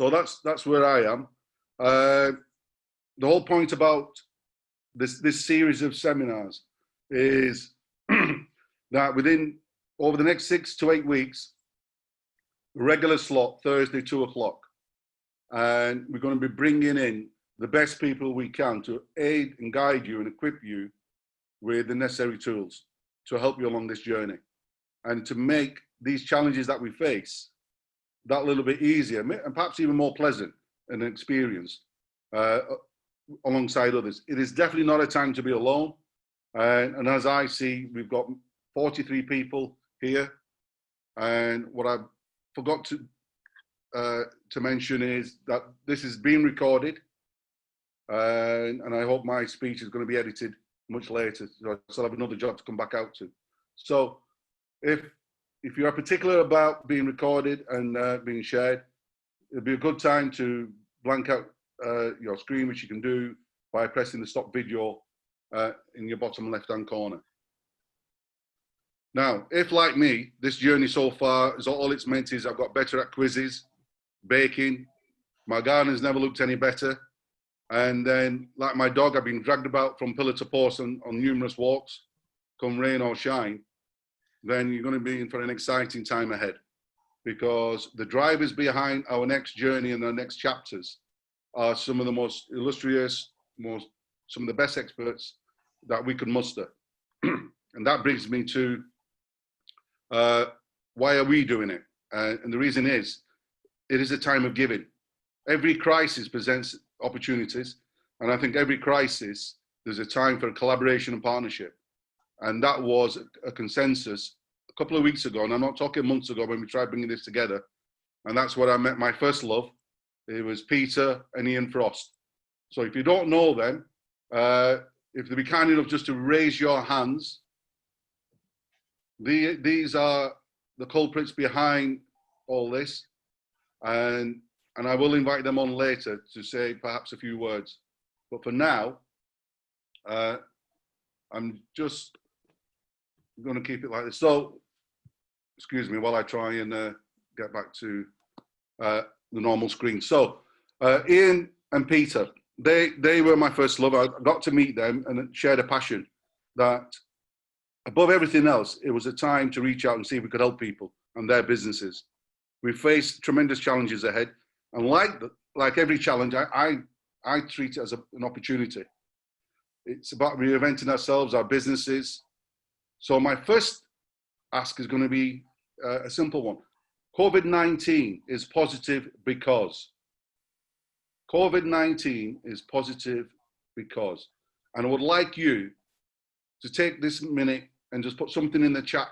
So that's where I am. The whole point about this series of seminars is that over the next 6 to 8 weeks, regular slot, Thursday, 2 o'clock. And we're going to be bringing in the best people we can to aid and guide you and equip you with the necessary tools to help you along this journey and to make these challenges that we face that little bit easier and perhaps even more pleasant an experience alongside others. It is definitely not a time to be alone. And as I see, we've got 43 people here. And what I forgot to mention is that this is being recorded. And I hope my speech is going to be edited much later. So I still have another job to come back out to. So if you are particular about being recorded and being shared, it'd be a good time to blank out your screen, which you can do by pressing the stop video in your bottom left-hand corner. Now, if like me, this journey so far is all it's meant is I've got better at quizzes, baking, my garden's never looked any better. And then, like my dog, I've been dragged about from pillar to post on numerous walks, come rain or shine, then you're going to be in for an exciting time ahead, because the drivers behind our next journey and our next chapters are some of the most illustrious, some of the best experts that we could muster. And that brings me to why are we doing it? And the reason is, it is a time of giving. Every crisis presents opportunities, and I think every crisis there's a time for collaboration and partnership, and that was a consensus a couple of weeks ago, and I'm not talking months ago when we tried bringing this together, and that's where I met my first love. It was Peter and Ian Frost. So if you don't know them, if they'd be kind enough just to raise your hands, these are the culprits behind all this, and I will invite them on later to say perhaps a few words. But for now, I'm just going to keep it like this. So, excuse me while I try and get back to the normal screen. So, Ian and Peter, they were my first love. I got to meet them and shared a passion that, above everything else, it was a time to reach out and see if we could help people and their businesses. We faced tremendous challenges ahead. And like every challenge, I treat it as an opportunity. It's about reinventing ourselves, our businesses. So my first ask is going to be a simple one. COVID-19 is positive because. COVID-19 is positive because. And I would like you to take this minute and just put something in the chat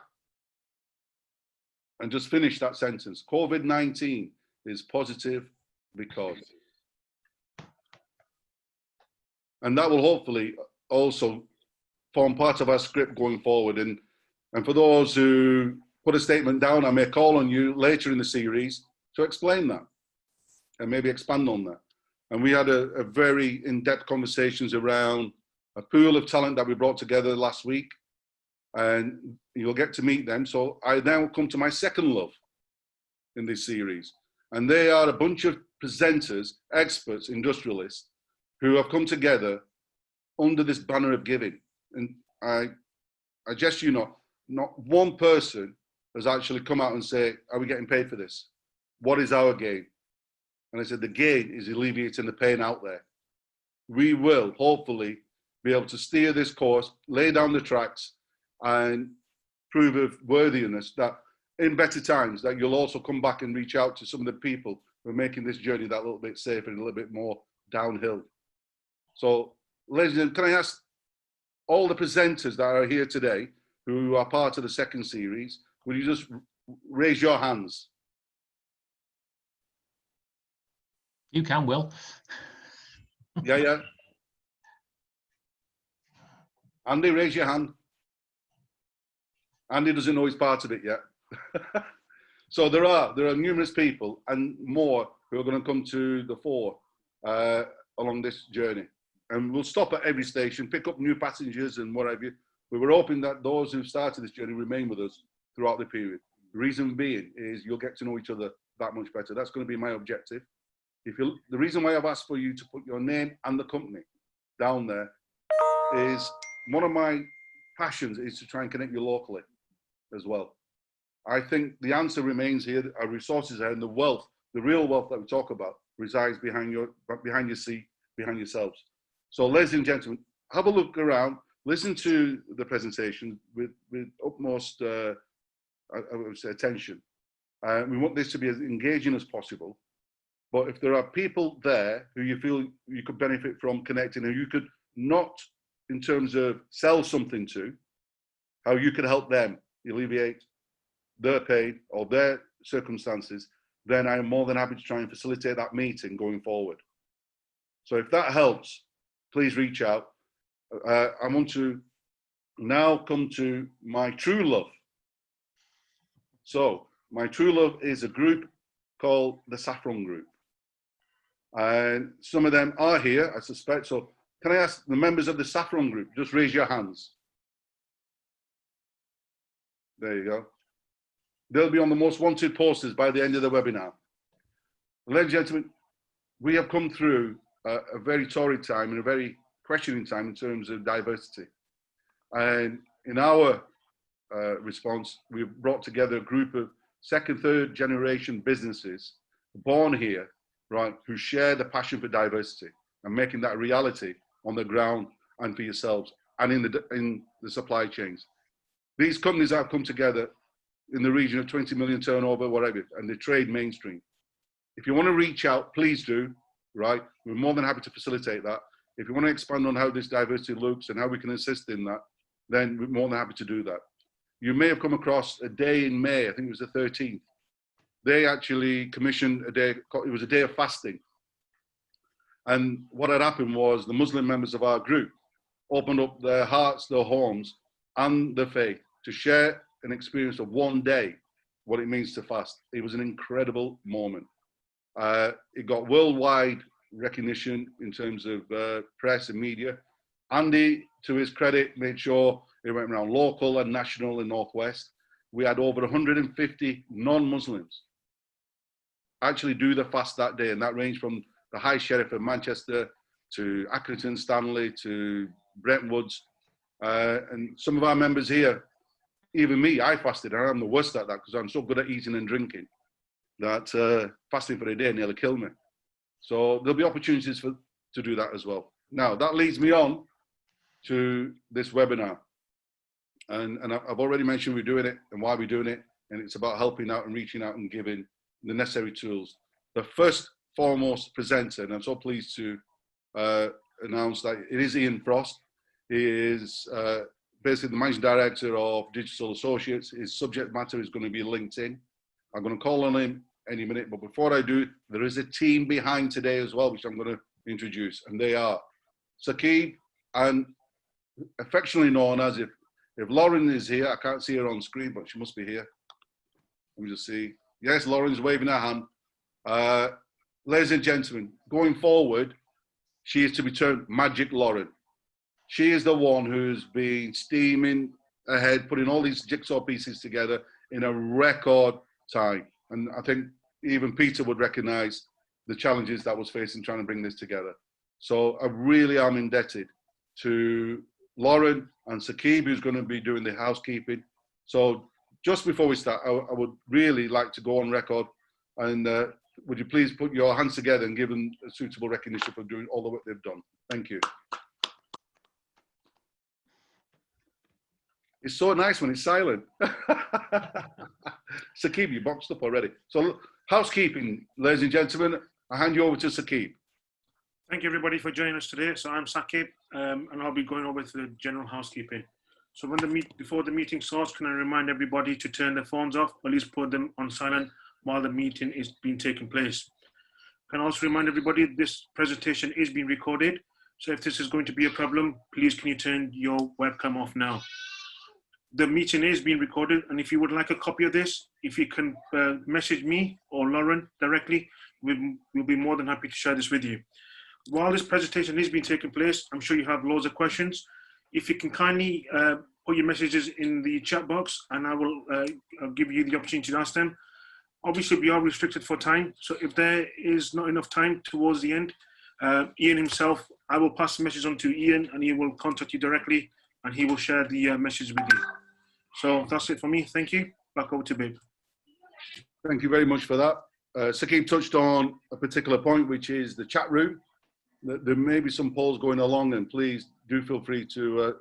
and just finish that sentence. COVID-19 is positive because. And that will hopefully also form part of our script going forward. And for those who put a statement down, I may call on you later in the series to explain that and maybe expand on that. And we had a very in-depth conversations around a pool of talent that we brought together last week, and you'll get to meet them. So I now come to my second love in this series, and they are a bunch of presenters, experts, industrialists who have come together under this banner of giving. And I guess not one person has actually come out and say, are we getting paid for this? What is our gain? And I said, the gain is alleviating the pain out there. We will hopefully be able to steer this course, lay down the tracks, and prove of worthiness that in better times that you'll also come back and reach out to some of the people who are making this journey that little bit safer and a little bit more downhill. So, ladies and gentlemen, can I ask all the presenters that are here today, who are part of the second series, will you just raise your hands? You can, Will. Yeah. Andy, raise your hand. Andy doesn't know he's part of it yet. So there are numerous people and more who are going to come to the fore along this journey. And we'll stop at every station, pick up new passengers and whatever. We were hoping that those who started this journey remain with us throughout the period. The reason being is you'll get to know each other that much better. That's going to be my objective. The reason why I've asked for you to put your name and the company down there is one of my passions is to try and connect you locally as well. I think the answer remains here. Our resources are, and the wealth, the real wealth that we talk about, resides behind your seat, behind yourselves. So, ladies and gentlemen, have a look around, listen to the presentation with utmost, I would say, attention. We want this to be as engaging as possible. But if there are people there who you feel you could benefit from connecting, and you could not, in terms of sell something to, how you could help them alleviate their pain or their circumstances, then I am more than happy to try and facilitate that meeting going forward. So if that helps, please reach out. I want to now come to my true love. So my true love is a group called the Saffron Group. And some of them are here, I suspect. So can I ask the members of the Saffron Group, just raise your hands. There you go. They'll be on the most wanted posters by the end of the webinar. Ladies and gentlemen, we have come through a very torrid time and a very questioning time in terms of diversity. And in our response, we've brought together a group of second, third generation businesses born here, right, who share the passion for diversity and making that a reality on the ground and for yourselves and in the supply chains. These companies have come together in the region of 20 million turnover, whatever, and they trade mainstream. If you want to reach out, please do, right? We're more than happy to facilitate that. If you want to expand on how this diversity looks and how we can assist in that, then we're more than happy to do that. You may have come across a day in May, I think it was the 13th. They actually commissioned a day, it was a day of fasting. And what had happened was the Muslim members of our group opened up their hearts, their homes, and their faith to share an experience of one day, what it means to fast. It was an incredible moment. It got worldwide recognition in terms of press and media. Andy, to his credit, made sure it went around local and national and Northwest. We had over 150 non-Muslims actually do the fast that day, and that ranged from the High Sheriff of Manchester to Accrington Stanley to Brentwoods, and some of our members here, even me, I fasted, and I'm the worst at that because I'm so good at eating and drinking that fasting for a day nearly killed me. So there'll be opportunities to do that as well. Now, that leads me on to this webinar. And I've already mentioned we're doing it and why we're doing it, and it's about helping out and reaching out and giving the necessary tools. The first foremost presenter, and I'm so pleased to announce that it is Ian Frost. He is basically the Managing Director of Digital Associates. His subject matter is going to be LinkedIn. I'm going to call on him any minute, but before I do, there is a team behind today as well, which I'm going to introduce, and they are Saqib, and affectionately known as, if Lauren is here, I can't see her on screen, but she must be here. Let me just see. Yes, Lauren's waving her hand. Ladies and gentlemen, going forward, she is to be termed Magic Lauren. She is the one who's been steaming ahead, putting all these jigsaw pieces together in a record time. And I think even Peter would recognize the challenges that was facing trying to bring this together. So I really am indebted to Lauren and Saqib, who's going to be doing the housekeeping. So just before we start, I would really like to go on record and would you please put your hands together and give them a suitable recognition for doing all the work they've done. Thank you. It's so nice when it's silent. Saqib, you boxed up already. So housekeeping, ladies and gentlemen, I hand you over to Saqib. Thank you everybody for joining us today. So I'm Saqib, and I'll be going over to the general housekeeping. So before the meeting starts, can I remind everybody to turn their phones off, or at least put them on silent while the meeting is being taken place. Can I also remind everybody this presentation is being recorded. So if this is going to be a problem, please can you turn your webcam off now. The meeting is being recorded, and if you would like a copy of this, if you can message me or Lauren directly, we'll be more than happy to share this with you. While this presentation is being taken place, I'm sure you have loads of questions. If you can kindly put your messages in the chat box, and I will I'll give you the opportunity to ask them. Obviously, we are restricted for time, so if there is not enough time towards the end, Ian himself, I will pass the message on to Ian, and he will contact you directly, and he will share the message with you. So that's it for me. Thank you. Back over to Bib. Thank you very much for that. Sakib touched on a particular point, which is the chat room. There may be some polls going along, and please do feel free to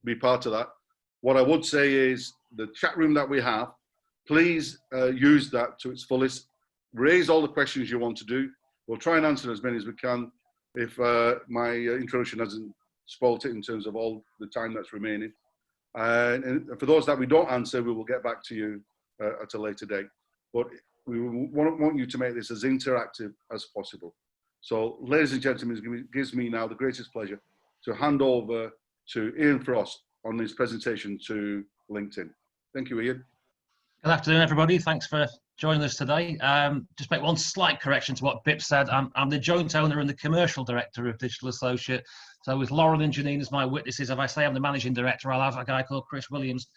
be part of that. What I would say is the chat room that we have, please use that to its fullest. Raise all the questions you want to do. We'll try and answer as many as we can if my introduction hasn't spoilt it in terms of all the time that's remaining. And for those that we don't answer, we will get back to you at a later date. But we want you to make this as interactive as possible. So, ladies and gentlemen, it gives me now the greatest pleasure to hand over to Ian Frost on his presentation to LinkedIn. Thank you, Ian. Good afternoon, everybody. Thanks for joining us today. Just make one slight correction to what Bip said. I'm the joint owner and the commercial director of Digital Associate. So with Lauren and Janine as my witnesses, if I say I'm the managing director, I'll have a guy called Chris Williams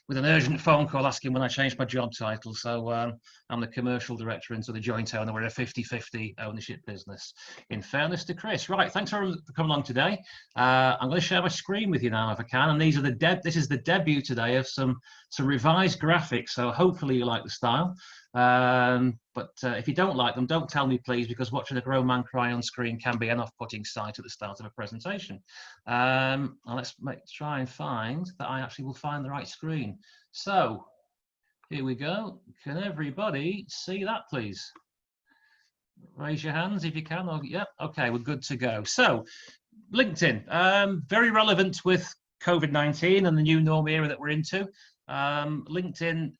with an urgent phone call asking when I changed my job title. So I'm the commercial director and so the joint owner. We're a 50-50 ownership business, in fairness to Chris. Right, thanks for coming along today. I'm going to share my screen with you now if I can. And these are this is the debut today of some revised graphics. So hopefully you like the style. But if you don't like them, don't tell me, please, because watching a grown man cry on screen can be an off-putting sight at the start of a presentation. Let's try and find that I actually will find the right screen. So here we go. Can everybody see that, please? Raise your hands if you can. Or, yeah, okay, we're good to go. So LinkedIn, very relevant with COVID-19 and the new norm era that we're into. LinkedIn,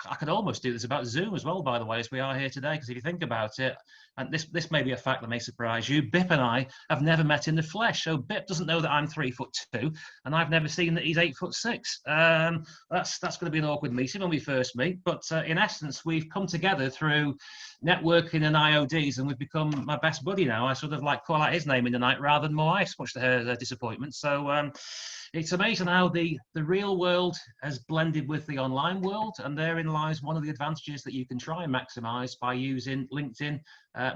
I could almost do this about Zoom as well, by the way, as we are here today, because if you think about it, and this may be a fact that may surprise you, Bip and I have never met in the flesh. So Bip doesn't know that I'm 3'2", and I've never seen that he's 8'6". That's going to be an awkward meeting when we first meet. But in essence, we've come together through networking and IODs, and we've become my best buddy now. I sort of like call out his name in the night rather than my wife, much to her disappointment. So it's amazing how the real world has blended with the online world, and therein lies one of the advantages that you can try and maximize by using LinkedIn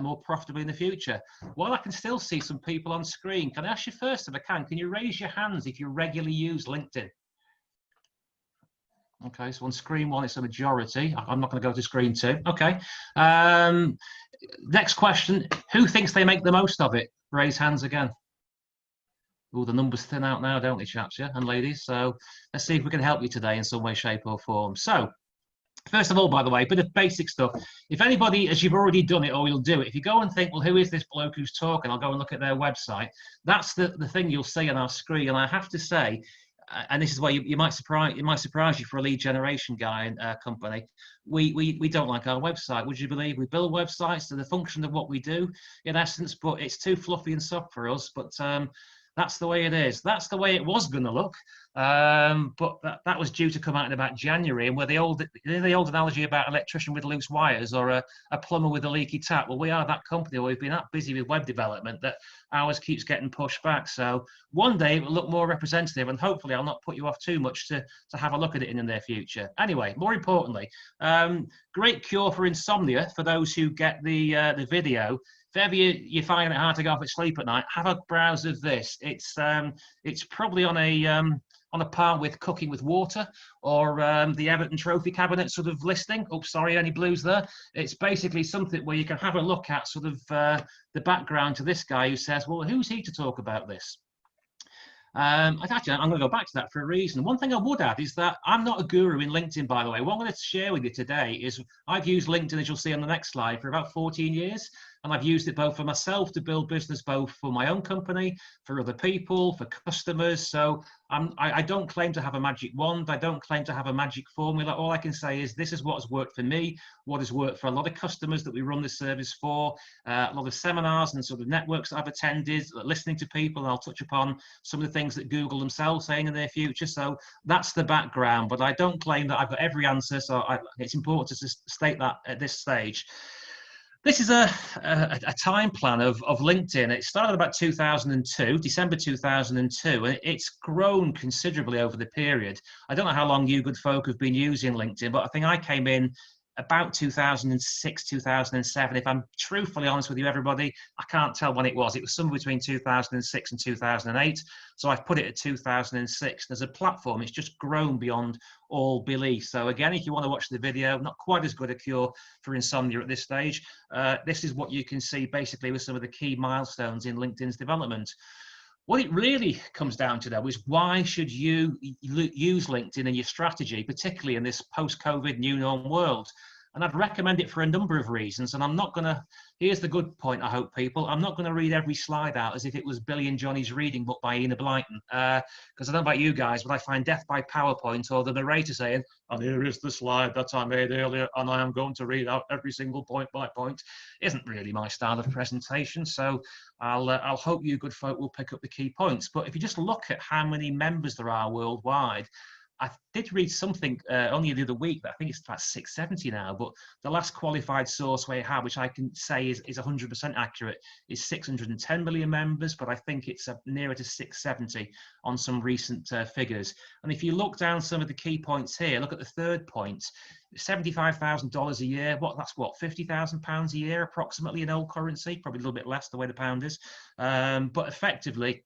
more profitably in the future. While I can still see some people on screen, can I ask you first, if I can you raise your hands if you regularly use LinkedIn? Okay, so on screen one, it's a majority. I'm not going to go to screen two. Okay. Next question, who thinks they make the most of it? Raise hands again. Oh, the numbers thin out now, don't they, chaps, yeah, and ladies? So let's see if we can help you today in some way, shape or form. So first of all, by the way, a bit of basic stuff. If anybody, as you've already done it or you'll do it, if you go and think, well, who is this bloke who's talking? I'll go and look at their website. That's the thing you'll see on our screen. And I have to say, and this is why you might surprise you for a lead generation guy in a company. We don't like our website. Would you believe we build websites to the function of what we do in essence, but it's too fluffy and soft for us. But that's the way it is. That's the way it was going to look. But that was due to come out in about January. And where the old analogy about an electrician with loose wires or a plumber with a leaky tap. Well, we are that company where we've been that busy with web development that ours keeps getting pushed back. So one day it will look more representative, and hopefully I'll not put you off too much to have a look at it in the near future. Anyway, more importantly, great cure for insomnia for those who get the video. If ever you're finding it hard to go off at sleep at night, have a browse of this. It's probably on a par with Cooking with Water or the Everton Trophy Cabinet sort of listing. Oh, sorry, any blues there? It's basically something where you can have a look at sort of the background to this guy who says, well, who's he to talk about this? Actually, I'm going to go back to that for a reason. One thing I would add is that I'm not a guru in LinkedIn, by the way. What I'm going to share with you today is I've used LinkedIn, as you'll see on the next slide, for about 14 years. And I've used it both for myself to build business, both for my own company, for other people, for customers. So I don't claim to have a magic wand. I don't claim to have a magic formula. All I can say is this is what has worked for me, what has worked for a lot of customers that we run this service for, a lot of seminars and sort of networks that I've attended, listening to people. And I'll touch upon some of the things that Google themselves saying in their future. So that's the background, but I don't claim that I've got every answer. So it's important to state that at this stage. This is a time plan of LinkedIn. It started about 2002, December 2002, and it's grown considerably over the period. I don't know how long you good folk have been using LinkedIn, but I think I came in about 2006, 2007. If I'm truthfully honest with you, everybody, I can't tell when it was. It was somewhere between 2006 and 2008. So I've put it at 2006. As a platform, it's just grown beyond all belief. So again, if you want to watch the video, not quite as good a cure for insomnia at this stage. This is what you can see basically with some of the key milestones in LinkedIn's development. What it really comes down to, though, is why should you use LinkedIn in your strategy, particularly in this post-COVID new norm world? And I'd recommend it for a number of reasons. And I'm not going to, here's the good point, I hope, people. I'm not going to read every slide out as if it was Billy and Johnny's reading book by Ian Blyton. Because I don't know about you guys, but I find death by PowerPoint or the narrator saying, and here is the slide that I made earlier, and I am going to read out every single point by point, isn't really my style of presentation. So I'll hope you good folk will pick up the key points. But if you just look at how many members there are worldwide, I did read something only the other week, but I think it's about 670 now. But the last qualified source we have, which I can say is 100% accurate, is 610 million members, but I think it's nearer to 670 on some recent figures. And if you look down some of the key points here, look at the third point, $75,000 a year. That's what, £50,000 a year approximately in old currency, probably a little bit less the way the pound is. But effectively,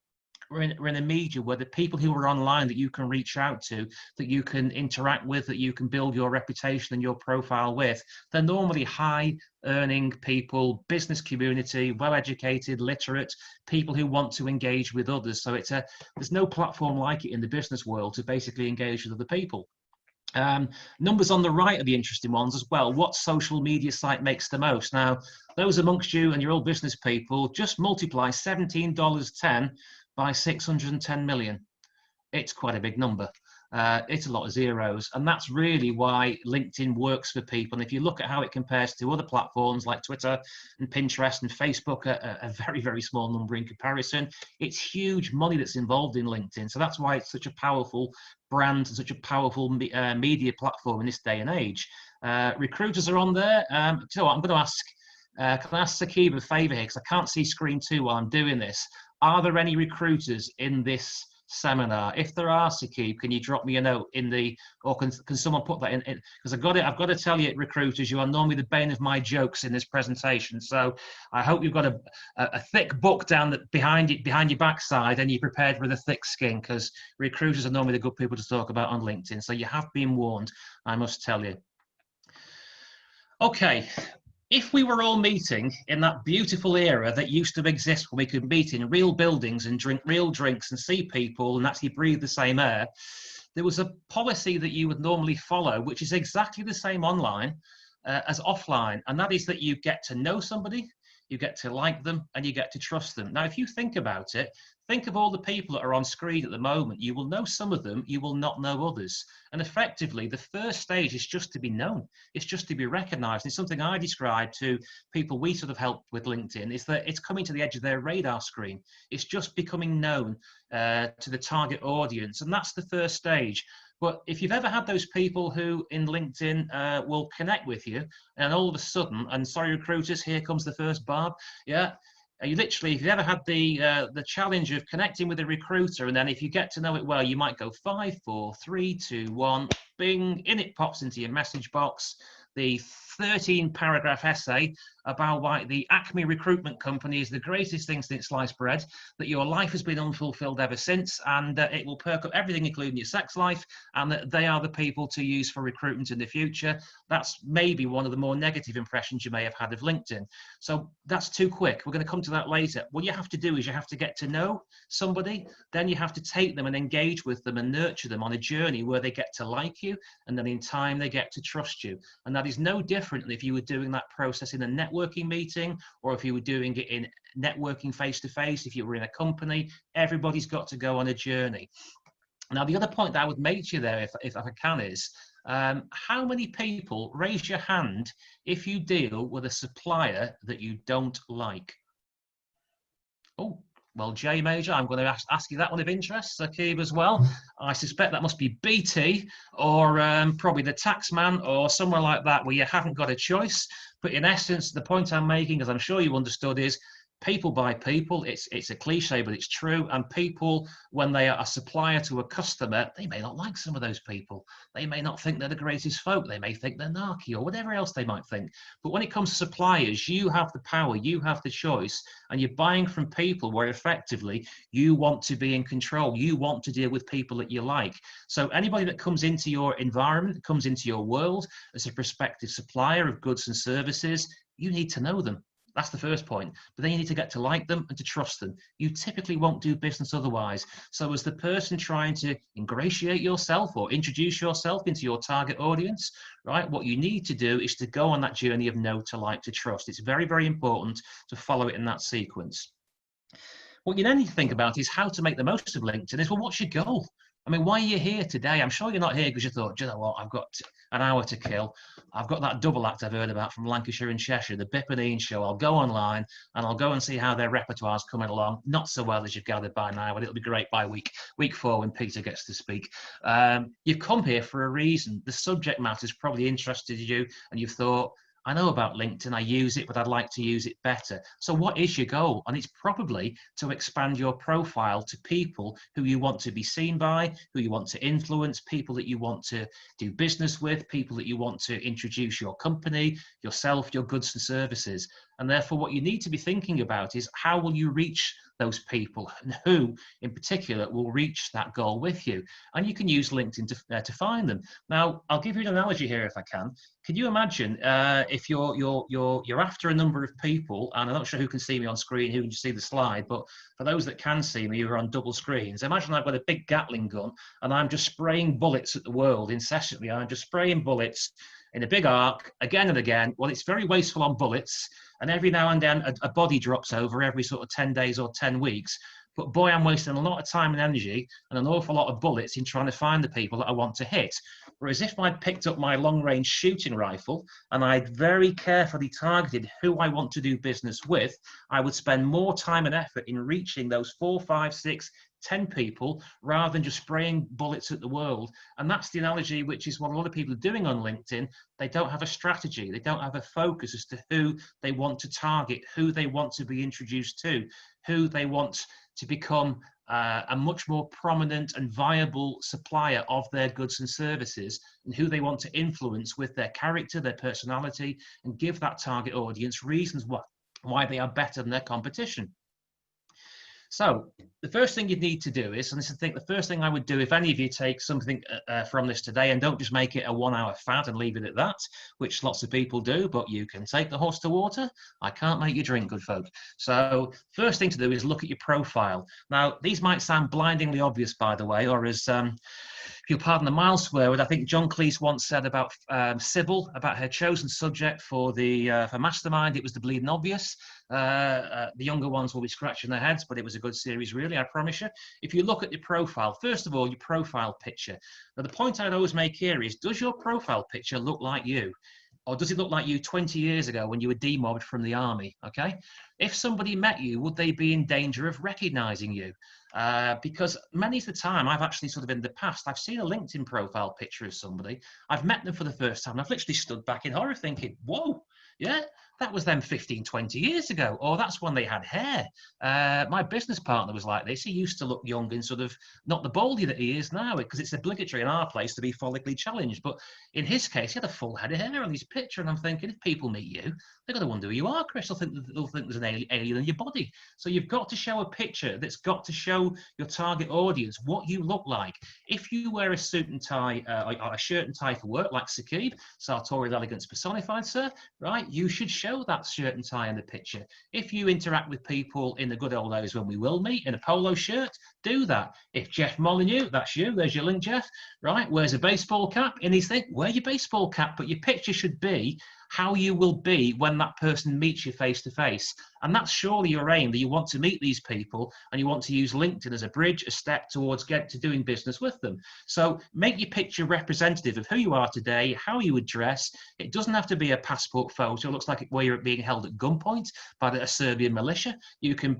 we're in a media where the people who are online that you can reach out to, that you can interact with, that you can build your reputation and your profile with, they're normally high earning people, business community, well-educated, literate, people who want to engage with others. So there's no platform like it in the business world to basically engage with other people. Numbers on the right are the interesting ones as well. What social media site makes the most? Now, those amongst you and your old business people, just multiply $17.10 by 610 million. It's quite a big number. It's a lot of zeros, and that's really why LinkedIn works for people. And if you look at how it compares to other platforms like Twitter and Pinterest and Facebook, a very, very small number in comparison, it's huge money that's involved in LinkedIn. So that's why it's such a powerful brand and such a powerful media platform in this day and age. Recruiters are on there. So what I'm going to ask, can I ask Sakib a favor here, because I can't see screen 2 while I'm doing this. Are there any recruiters in this seminar? If there are, Sakib, can you drop me a note in the, or can someone put that in? Because I've got to tell you, recruiters, you are normally the bane of my jokes in this presentation. So I hope you've got a thick book down behind your backside, and you're prepared with a thick skin, because recruiters are normally the good people to talk about on LinkedIn. So you have been warned, I must tell you. Okay. If we were all meeting in that beautiful era that used to exist when we could meet in real buildings and drink real drinks and see people and actually breathe the same air, there was a policy that you would normally follow, which is exactly the same online as offline. And that is that you get to know somebody, you get to like them, and you get to trust them. Now, if you think about it, think of all the people that are on screen at the moment. You will know some of them, you will not know others. And effectively, the first stage is just to be known. It's just to be recognized. It's something I describe to people we sort of help with LinkedIn, is that it's coming to the edge of their radar screen. It's just becoming known to the target audience. And that's the first stage. But if you've ever had those people who in LinkedIn will connect with you, and all of a sudden, and sorry recruiters, here comes the first barb, yeah, you literally, if you've ever had the challenge of connecting with a recruiter, and then if you get to know it well, you might go 5, 4, 3, 2, 1, bing, in it pops into your message box, the 13-paragraph essay about why the Acme recruitment company is the greatest thing since sliced bread, that your life has been unfulfilled ever since, and it will perk up everything, including your sex life, and that they are the people to use for recruitment in the future. That's maybe one of the more negative impressions you may have had of LinkedIn. So that's too quick. We're going to come to that later. What you have to do is you have to get to know somebody, then you have to take them and engage with them and nurture them on a journey where they get to like you, and then in time they get to trust you. And that is no different than if you were doing that process in a networking meeting, or if you were doing it in networking face-to-face, if you were in a company. Everybody's got to go on a journey. Now, the other point that I would make to you there, if I can, is how many people, raise your hand if you deal with a supplier that you don't like? Oh, well, J Major, I'm going to ask you that one of interest, Sakib as well. I suspect that must be BT, or probably the Taxman, or somewhere like that, where you haven't got a choice. But in essence, the point I'm making, as I'm sure you understood, is People buy people. It's a cliche, but it's true. And people, when they are a supplier to a customer, they may not like some of those people. They may not think they're the greatest folk. They may think they're narky or whatever else they might think. But when it comes to suppliers, you have the power, you have the choice, and you're buying from people where effectively you want to be in control. You want to deal with people that you like. So anybody that comes into your environment, comes into your world as a prospective supplier of goods and services, you need to know them. That's the first point. But then you need to get to like them and to trust them. You typically won't do business otherwise. So as the person trying to ingratiate yourself or introduce yourself into your target audience, right, what you need to do is to go on that journey of know, to like, to trust. It's very, very important to follow it in that sequence. What you then need to think about is how to make the most of LinkedIn is, well, what's your goal? I mean, why are you here today? I'm sure you're not here because you thought, do you know what, I've got an hour to kill. I've got that double act I've heard about from Lancashire and Cheshire, the Bip and Ian show. I'll go online and I'll go and see how their repertoire's coming along. Not so well as you've gathered by now, but it'll be great by week 4 when Peter gets to speak. You've come here for a reason. The subject matter's probably interested you and you've thought, I know about LinkedIn, I use it, but I'd like to use it better. So what is your goal? And it's probably to expand your profile to people who you want to be seen by, who you want to influence, people that you want to do business with, people that you want to introduce your company, yourself, your goods and services. And therefore, what you need to be thinking about is how will you reach those people and who in particular will reach that goal with you. And you can use LinkedIn to find them. Now, I'll give you an analogy here if I can. Can you imagine if you're after a number of people, and I'm not sure who can see me on screen, who can see the slide, but for those that can see me, you're on double screens. Imagine I've got a big Gatling gun and I'm just spraying bullets at the world incessantly. I'm just spraying bullets in a big arc again and again. Well, it's very wasteful on bullets. And every now and then a body drops over every sort of 10 days or 10 weeks. But boy, I'm wasting a lot of time and energy and an awful lot of bullets in trying to find the people that I want to hit. Whereas if I'd picked up my long-range shooting rifle and I'd very carefully targeted who I want to do business with, I would spend more time and effort in reaching those 4, 5, 6, 10 people rather than just spraying bullets at the world. And that's the analogy, which is what a lot of people are doing on LinkedIn. They don't have a strategy. They don't have a focus as to who they want to target, who they want to be introduced to, who they want to become a much more prominent and viable supplier of their goods and services, and who they want to influence with their character, their personality, and give that target audience reasons why they are better than their competition. So the first thing you need to do is, and this is, I think, the first thing I would do if any of you take something from this today, and don't just make it a 1-hour fad and leave it at that, which lots of people do, but you can take the horse to water. I can't make you drink, good folk. So first thing to do is look at your profile. Now, these might sound blindingly obvious, by the way, or as if you'll pardon the mild swear word, I think John Cleese once said about Sybil, about her chosen subject for Mastermind, it was the bleeding obvious. The younger ones will be scratching their heads, but it was a good series, really, I promise you. If you look at your profile, first of all, your profile picture. Now, the point I'd always make here is, does your profile picture look like you? Or does it look like you 20 years ago when you were demobbed from the army, okay? If somebody met you, would they be in danger of recognizing you? Because many of the time, I've actually sort of in the past, I've seen a LinkedIn profile picture of somebody, I've met them for the first time, and I've literally stood back in horror thinking, whoa, yeah, that was them 15, 20 years ago, or that's when they had hair. My business partner was like this. He used to look young and sort of not the baldy that he is now, because it's obligatory in our place to be follically challenged. But in his case, he had a full head of hair on his picture, and I'm thinking, if people meet you, they're going to wonder who you are, Chris. They'll think there's an alien in your body. So you've got to show a picture that's got to show your target audience what you look like. If you wear a suit and tie, or a shirt and tie for work, like Sakib, sartorial elegance personified, sir, right? You should show that shirt and tie in the picture. If you interact with people in the good old days when we will meet in a polo shirt, do that. If Jeff Molyneux, that's you, there's your link, Jeff, right? Wears a baseball cap in his thing, wear your baseball cap, but your picture should be how you will be when that person meets you face to face. And that's surely your aim, that you want to meet these people and you want to use LinkedIn as a bridge, a step towards get to doing business with them. So make your picture representative of who you are today, how you would dress. It doesn't have to be a passport photo. It looks like where you're being held at gunpoint by a Serbian militia. You can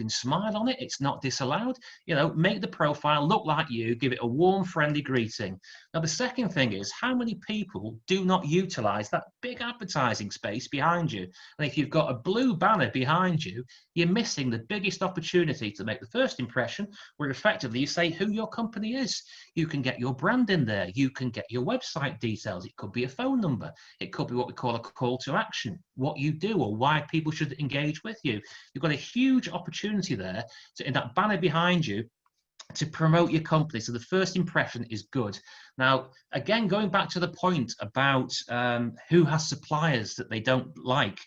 smile on it. It's not disallowed. You know, make the profile look like you, give it a warm, friendly greeting. Now, the second thing is, how many people do not utilize that big advertising space behind you. And if you've got a blue banner behind you, you're missing the biggest opportunity to make the first impression, where effectively you say who your company is. You can get your brand in there. You can get your website details. It could be a phone number. It could be what we call a call to action, what you do or why people should engage with you. You've got a huge opportunity there in that banner behind you to promote your company. So the first impression is good. Now, again, going back to the point about who has suppliers that they don't like,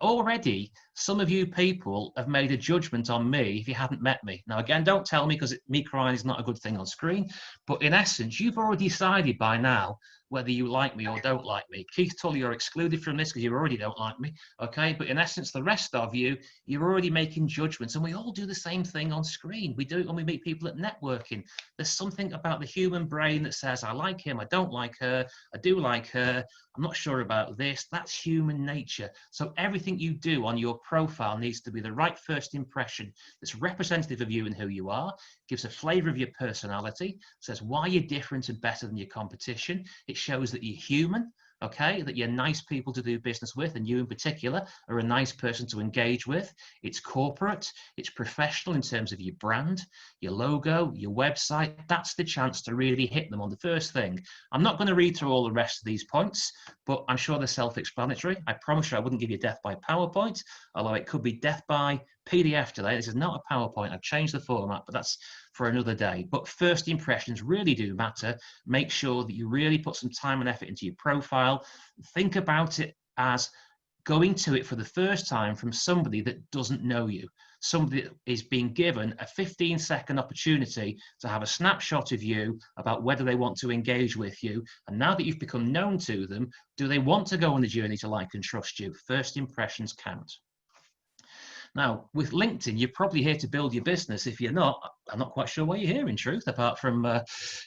already some of you people have made a judgment on me if you hadn't met me. Now, again, don't tell me, because me crying is not a good thing on screen, but in essence, you've already decided by now whether you like me or don't like me. Keith Tully, you're excluded from this because you already don't like me, okay? But in essence, the rest of you, you're already making judgments, and we all do the same thing on screen. We do it when we meet people at networking. There's something about the human brain that says, I like him, I don't like her, I do like her, I'm not sure about this. That's human nature. So everything you do on your profile needs to be the right first impression that's representative of you and who you are, gives a flavor of your personality, says why you're different and better than your competition. It shows that you're human, okay, that you're nice people to do business with, and you in particular are a nice person to engage with. It's corporate, it's professional in terms of your brand, your logo, your website. That's the chance to really hit them on the first thing. I'm not going to read through all the rest of these points, but I'm sure they're self-explanatory. I promise you I wouldn't give you death by PowerPoint, although it could be death by PDF today. This is not a PowerPoint. I've changed the format, but that's for another day. But first impressions really do matter. Make sure that you really put some time and effort into your profile. Think about it as going to it for the first time from somebody that doesn't know you. Somebody that is being given a 15-second opportunity to have a snapshot of you about whether they want to engage with you. And now that you've become known to them, do they want to go on the journey to like and trust you? First impressions count. Now, with LinkedIn, you're probably here to build your business. If you're not, I'm not quite sure why you're here, in truth, apart from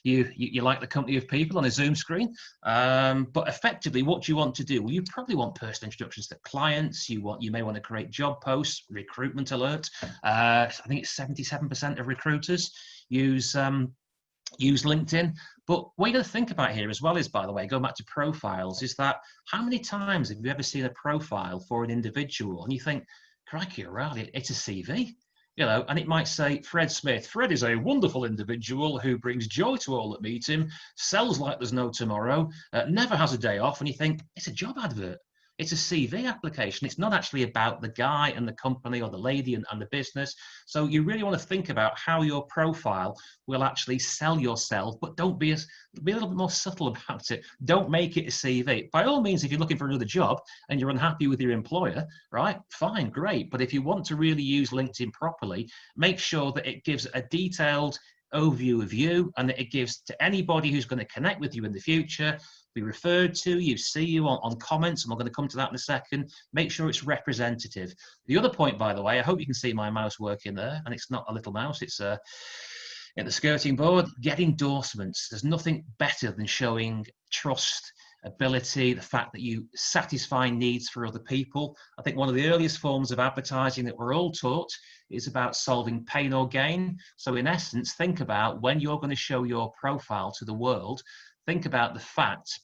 you like the company of people on a Zoom screen. But effectively, what do you want to do? Well, you probably want personal introductions to clients. You may want to create job posts, recruitment alert. I think it's 77% of recruiters use LinkedIn. But what you got to think about here as well is, by the way, going back to profiles, is that how many times have you ever seen a profile for an individual and you think, crikey, O'Reilly, it's a CV, you know, and it might say Fred Smith. Fred is a wonderful individual who brings joy to all that meet him, sells like there's no tomorrow, never has a day off. And you think, it's a job advert. It's a CV application. It's not actually about the guy and the company or the lady and the business. So you really want to think about how your profile will actually sell yourself, but be a little bit more subtle about it. Don't make it a CV. By all means, if you're looking for another job and you're unhappy with your employer, right, fine, great. But if you want to really use LinkedIn properly, make sure that it gives a detailed overview of you and that it gives to anybody who's going to connect with you in the future, be referred to, you see you on comments, and we're going to come to that in a second. Make sure it's representative. The other point, by the way, I hope you can see my mouse working there, and it's not a little mouse, it's in the skirting board. Get endorsements. There's nothing better than showing trust, ability, the fact that you satisfy needs for other people. I think one of the earliest forms of advertising that we're all taught is about solving pain or gain. So in essence, think about when you're going to show your profile to the world, think about the fact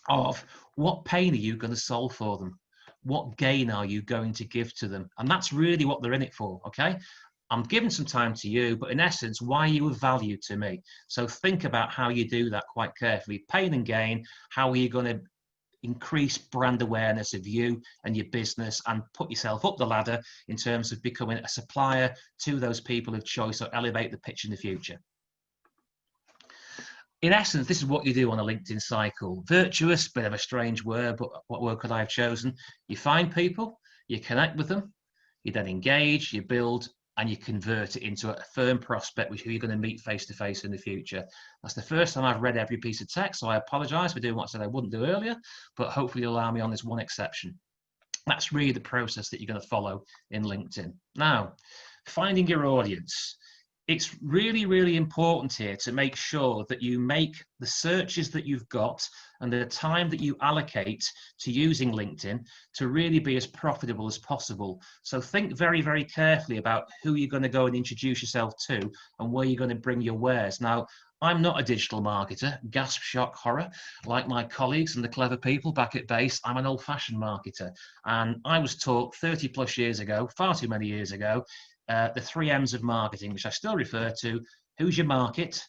of what pain are you going to solve for them? What gain are you going to give to them? And that's really what they're in it for, okay? I'm giving some time to you, but in essence, why are you of value to me? So think about how you do that quite carefully. Pain and gain, how are you going to increase brand awareness of you and your business and put yourself up the ladder in terms of becoming a supplier to those people of choice or elevate the pitch in the future. In essence, this is what you do on a LinkedIn cycle. Virtuous, bit of a strange word, but what word could I have chosen? You find people, you connect with them, you then engage, you build, and you convert it into a firm prospect with who you're going to meet face to face in the future. That's the first time I've read every piece of text, so I apologize for doing what I said I wouldn't do earlier, but hopefully you'll allow me on this one exception. That's really the process that you're going to follow in LinkedIn. Now, finding your audience. it's really, really important here to make sure that you make the searches that you've got and the time that you allocate to using LinkedIn to really be as profitable as possible. So think very, very carefully about who you're going to go and introduce yourself to and where you're going to bring your wares. Now, I'm not a digital marketer, gasp, shock, horror, like my colleagues and the clever people back at base. I'm an old-fashioned marketer. And I was taught 30 plus years ago, far too many years ago, the 3 M's of marketing, which I still refer to: who's your market,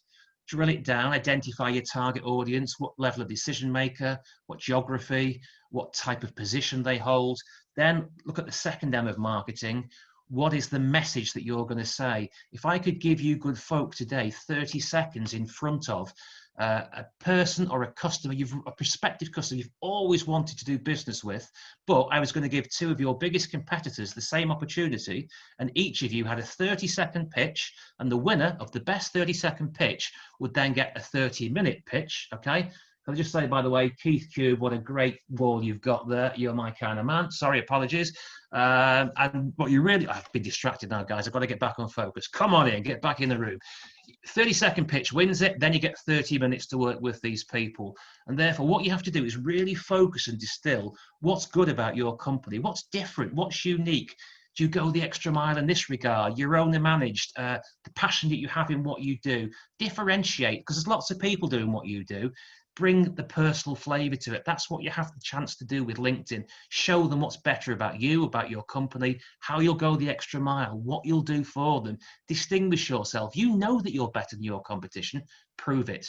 drill it down, identify your target audience, what level of decision maker, what geography, what type of position they hold. Then look at the 2nd M of marketing. What is the message that you're going to say? If I could give you good folk today 30 seconds in front of a person or a customer, a prospective customer you've always wanted to do business with, but I was going to give 2 of your biggest competitors the same opportunity, and each of you had a 30-second pitch, and the winner of the best 30-second pitch would then get a 30-minute pitch, okay? I'll just say, by the way, Keith Cube, what a great wall you've got there. You're my kind of man. Sorry, apologies. And what you really, I've been distracted now, guys. I've got to get back on focus. Come on in, get back in the room. 30-second pitch wins it. Then you get 30 minutes to work with these people. And therefore, what you have to do is really focus and distill what's good about your company, what's different, what's unique. Do you go the extra mile in this regard? Your owner managed, the passion that you have in what you do. Differentiate, because there's lots of people doing what you do. Bring the personal flavor to it. That's what you have the chance to do with LinkedIn. Show them what's better about you, about your company, how you'll go the extra mile, what you'll do for them. Distinguish yourself. You know that you're better than your competition. Prove it.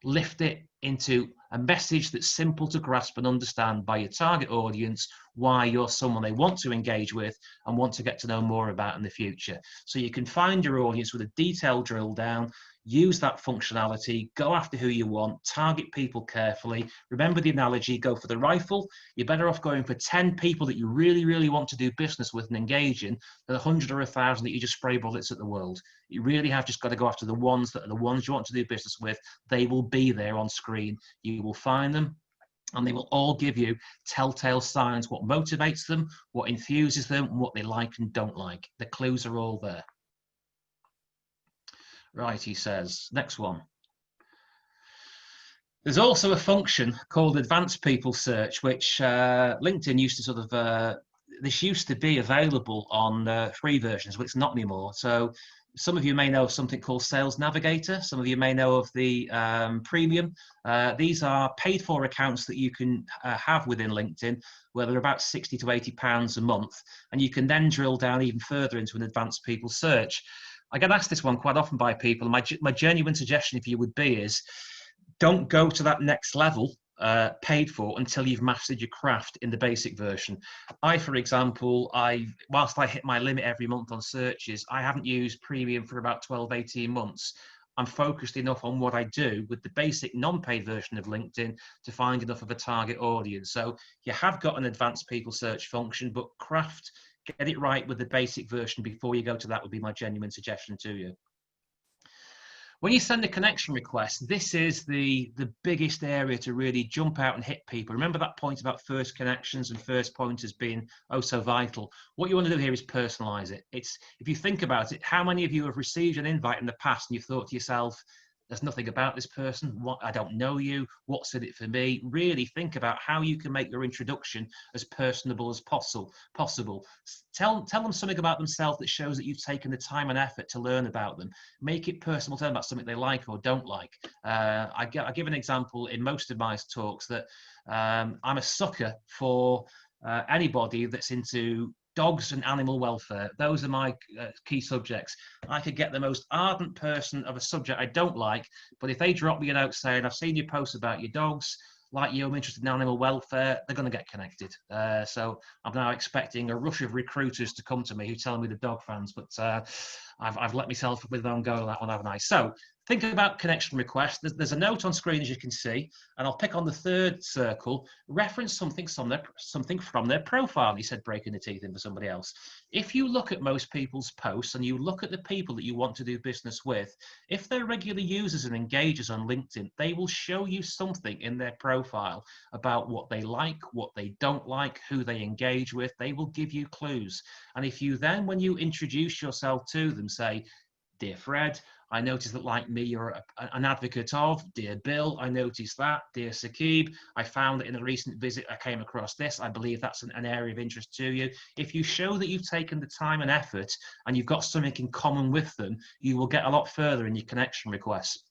Lift it into a message that's simple to grasp and understand by your target audience, why you're someone they want to engage with and want to get to know more about in the future. So you can find your audience with a detailed drill down, use that functionality, go after who you want, target people carefully. Remember the analogy, go for the rifle. You're better off going for 10 people that you really, really want to do business with and engage in than 100 or 1,000 that you just spray bullets at the world. You really have just got to go after the ones that are the ones you want to do business with. They will be there on screen. You will find them, and they will all give you telltale signs, what motivates them, what enthuses them, what they like and don't like. The clues are all there. Right, he says. Next one. There's also a function called advanced people search, which LinkedIn used to sort of, this used to be available on free versions, but it's not anymore. So some of you may know of something called Sales Navigator. Some of you may know of the premium. These are paid for accounts that you can have within LinkedIn, where they're about 60 to 80 pounds a month. And you can then drill down even further into an advanced people search. I get asked this one quite often by people. My genuine suggestion for you would be is, don't go to that next level paid for until you've mastered your craft in the basic version. For example, whilst I hit my limit every month on searches, I haven't used premium for about 12, 18 months. I'm focused enough on what I do with the basic non-paid version of LinkedIn to find enough of a target audience. So you have got an advanced people search function, but craft, get it right with the basic version before you go to that would be my genuine suggestion to you. When you send a connection request, this is the biggest area to really jump out and hit people. Remember that point about first connections and first pointers being oh so vital. What you want to do here is personalize it. If you think about it, how many of you have received an invite in the past and you've thought to yourself, there's nothing about this person, I don't know you, what's in it for me? Really think about how you can make your introduction as personable as possible. Tell them something about themselves that shows that you've taken the time and effort to learn about them. Make it personal, tell them about something they like or don't like. I give an example in most of my talks that I'm a sucker for anybody that's into dogs and animal welfare. Those are my key subjects. I could get the most ardent person of a subject I don't like, but if they drop me a note saying, I've seen your post about your dogs, like you, I'm interested in animal welfare, they're going to get connected. So I'm now expecting a rush of recruiters to come to me who tell me the dog fans, but I've let myself with my own go on that one, haven't I? So think about connection requests. There's a note on screen, as you can see, and I'll pick on the third circle, reference something from their profile. He said, breaking the teeth in for somebody else. If you look at most people's posts and you look at the people that you want to do business with, if they're regular users and engagers on LinkedIn, they will show you something in their profile about what they like, what they don't like, who they engage with. They will give you clues. And if you then, when you introduce yourself to them, say, Dear Fred, I noticed that, like me, you're an advocate of. Dear Bill, I noticed that. Dear Sakib, I found that in a recent visit I came across this. I believe that's an area of interest to you. If you show that you've taken the time and effort and you've got something in common with them, you will get a lot further in your connection requests.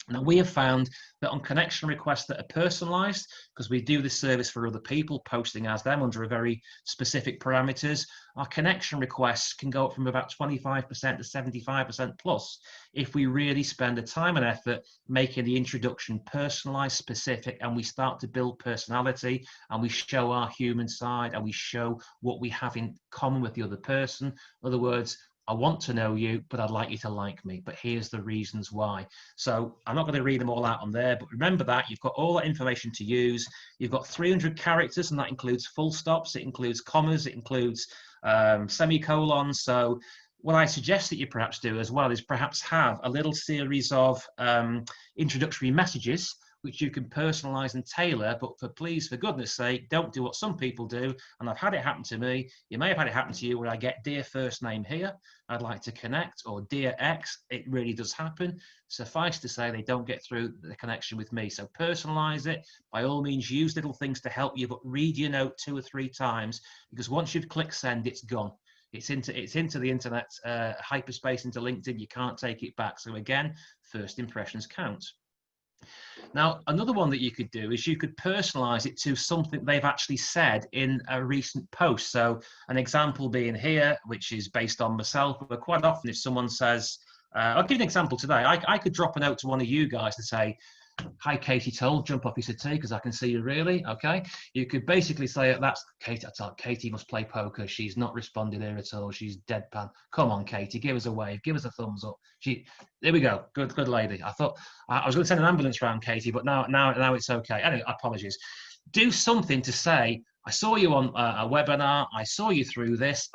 Now, we have found that on connection requests that are personalized, because we do this service for other people, posting as them under a very specific parameters, our connection requests can go up from about 25% to 75% plus if we really spend the time and effort making the introduction personalized, specific, and we start to build personality, and we show our human side, and we show what we have in common with the other person. In other words, I want to know you, but I'd like you to like me, but here's the reasons why. So I'm not going to read them all out on there, but remember that you've got all that information to use. You've got 300 characters, and that includes full stops, it includes commas, it includes semicolons. So what I suggest that you perhaps do as well is perhaps have a little series of introductory messages which you can personalize and tailor, but please, for goodness sake, don't do what some people do. And I've had it happen to me. You may have had it happen to you where I get dear first name here, I'd like to connect, or dear X, it really does happen. Suffice to say, they don't get through the connection with me. So personalize it. By all means, use little things to help you, but read your note 2 or 3 times, because once you've clicked send, it's gone. It's into the internet, hyperspace, into LinkedIn. You can't take it back. So again, first impressions count. Now, another one that you could do is you could personalize it to something they've actually said in a recent post. So an example being here, which is based on myself, but quite often if someone says, I'll give you an example today. I could drop a note to one of you guys to say, hi, Katie Toll, jump off your settee because I can see you really, okay? You could basically say, that's Katie, Katie must play poker. She's not responded here at all. She's deadpan. Come on, Katie, give us a wave. Give us a thumbs up. There we go. Good lady. I thought I was going to send an ambulance round, Katie, but now it's okay. Anyway, apologies. Do something to say, I saw you on a webinar. I saw you through this.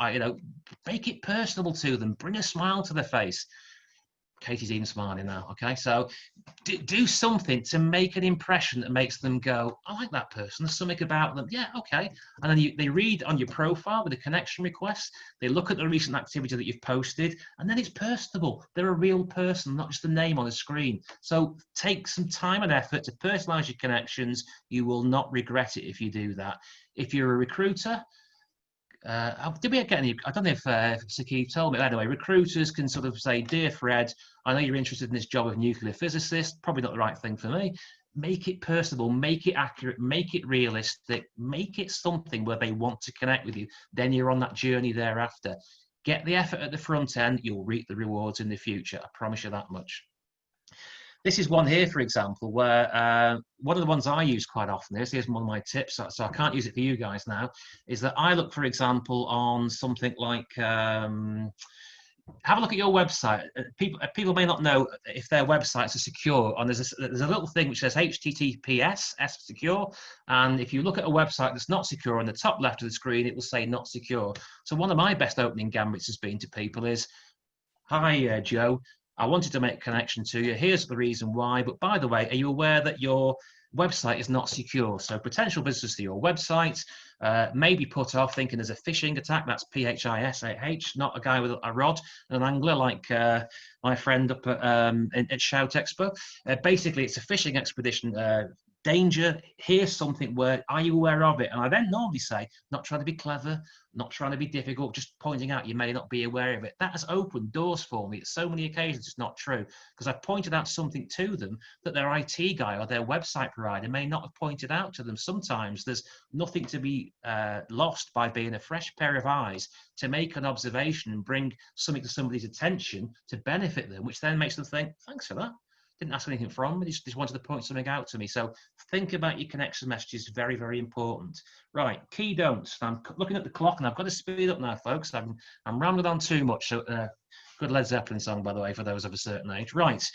Make it personable to them. Bring a smile to their face. Katie's even smiling now, okay? So do something to make an impression that makes them go, I like that person, there's something about them, yeah, okay. And then they read on your profile with a connection request, they look at the recent activity that you've posted, and then it's personable. They're a real person, not just a name on a screen. So take some time and effort to personalize your connections. You will not regret it if you do that. If you're a recruiter, did we get any? I don't know if Sakib told me. Anyway, recruiters can sort of say, dear Fred, I know you're interested in this job of nuclear physicist. Probably not the right thing for me. Make it personable, make it accurate, make it realistic, make it something where they want to connect with you. Then you're on that journey thereafter. Get the effort at the front end, you'll reap the rewards in the future. I promise you that much. This is one here, for example, where one of the ones I use quite often, here's one of my tips, so I can't use it for you guys now, is that I look, for example, on something like, have a look at your website. People may not know if their websites are secure, and there's a little thing which says HTTPS, S secure, and if you look at a website that's not secure, on the top left of the screen, it will say not secure. So one of my best opening gambits has been to people is, hi, Joe. I wanted to make a connection to you. Here's the reason why. But by the way, are you aware that your website is not secure? So potential visitors to your website may be put off thinking there's a phishing attack. That's P-H-I-S-A-H, not a guy with a rod and an angler like my friend up at Shout Expo. Basically, it's a phishing expedition. Danger, here's something where, are you aware of it? And I then normally say, not trying to be clever, not trying to be difficult, just pointing out you may not be aware of it. That has opened doors for me. At so many occasions, it's not true, because I've pointed out something to them that their IT guy or their website provider may not have pointed out to them. Sometimes there's nothing to be lost by being a fresh pair of eyes to make an observation and bring something to somebody's attention to benefit them, which then makes them think, thanks for that. Didn't ask anything from me, just wanted to point something out to me. So think about your connection messages, very, very important. Right, key don'ts. I'm looking at the clock and I've got to speed up now, folks. I'm rambling on too much. So good Led Zeppelin song, by the way, for those of a certain age. Right,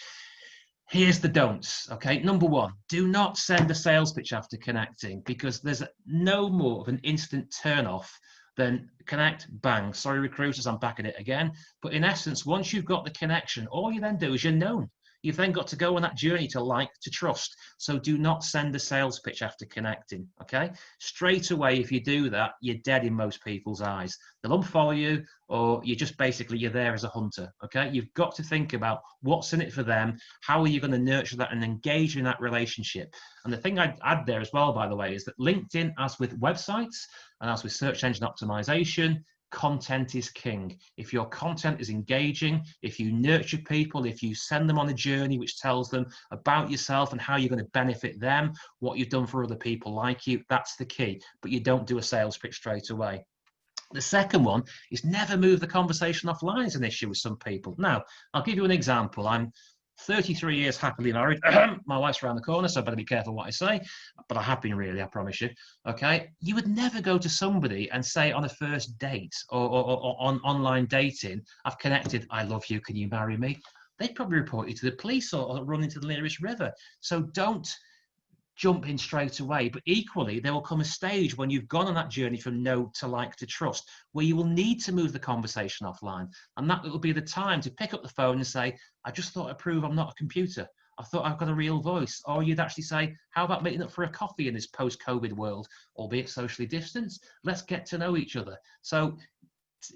here's the don'ts, okay? Number 1, do not send a sales pitch after connecting, because there's no more of an instant turn off than connect, bang. Sorry, recruiters, I'm back at it again. But in essence, once you've got the connection, all you then do is you're known. You've then got to go on that journey to like, to trust. So do not send a sales pitch after connecting, okay? Straight away, if you do that, you're dead in most people's eyes. They'll unfollow you, or you're there as a hunter, okay? You've got to think about what's in it for them, how are you going to nurture that and engage in that relationship. And the thing I'd add there as well, by the way, is that LinkedIn, as with websites and as with search engine optimization, content is king. If your content is engaging, if you nurture people, if you send them on a journey which tells them about yourself and how you're going to benefit them, what you've done for other people like you, that's the key. But you don't do a sales pitch straight away. The second one is never move the conversation offline is an issue with some people. Now, I'll give you an example. I'm 33 years happily married. My wife's around the corner, so I better be careful what I say. But I have been, really, I promise you. Okay, you would never go to somebody and say on a first date or on online dating, I've connected, I love you, can you marry me? They'd probably report you to the police or run into the nearest river. So don't jump in straight away. But equally, there will come a stage when you've gone on that journey from no to like to trust, where you will need to move the conversation offline. And that will be the time to pick up the phone and say, I just thought I'd prove I'm not a computer. I thought I've got a real voice. Or you'd actually say, how about meeting up for a coffee in this post-COVID world, albeit socially distanced? Let's get to know each other. So